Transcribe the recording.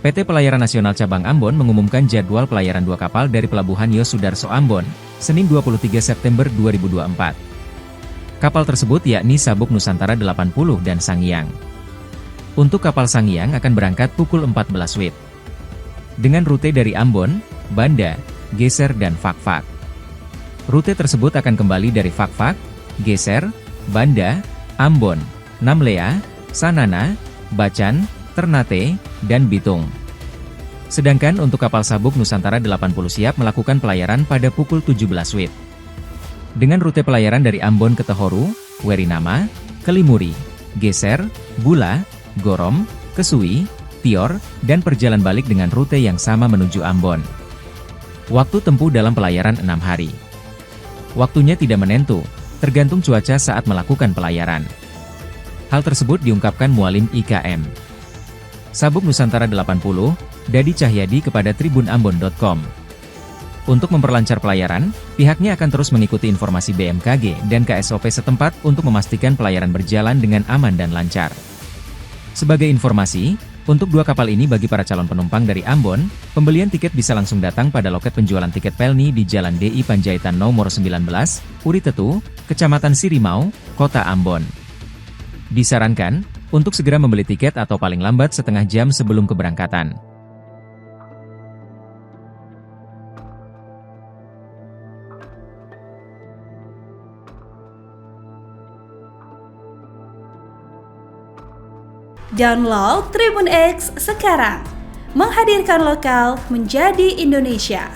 PT Pelayaran Nasional Cabang Ambon mengumumkan jadwal pelayaran 2 kapal dari Pelabuhan Yosudarso Ambon, Senin 23 September 2024. Kapal tersebut yakni Sabuk Nusantara 80 dan Sangiang. Untuk kapal Sangiang akan berangkat pukul 14 WIB. Dengan rute dari Ambon, Banda, Geser dan Fakfak. Rute tersebut akan kembali dari Fakfak, Geser, Banda, Ambon, Namlea, Sanana, Bacan, Ternate, dan Bitung. Sedangkan untuk kapal Sabuk Nusantara 80 siap melakukan pelayaran pada pukul 17 WIB. Dengan rute pelayaran dari Ambon ke Tohoru, Werinama, Kelimuri, Geser, Bula, Gorom, Kesui, Tior, dan perjalan balik dengan rute yang sama menuju Ambon. Waktu tempuh dalam pelayaran 6 hari. Waktunya tidak menentu, tergantung cuaca saat melakukan pelayaran. Hal tersebut diungkapkan Mualim IKM Sabuk Nusantara 80, Dadi Cahyadi kepada tribunambon.com. Untuk memperlancar pelayaran, pihaknya akan terus mengikuti informasi BMKG dan KSOP setempat untuk memastikan pelayaran berjalan dengan aman dan lancar. Sebagai informasi, untuk 2 kapal ini bagi para calon penumpang dari Ambon, pembelian tiket bisa langsung datang pada loket penjualan tiket Pelni di Jalan DI Panjaitan nomor 19, Uritetu, Kecamatan Sirimau, Kota Ambon. Disarankan, untuk segera membeli tiket atau paling lambat setengah jam sebelum keberangkatan. Download Tribun X sekarang, menghadirkan lokal menjadi Indonesia.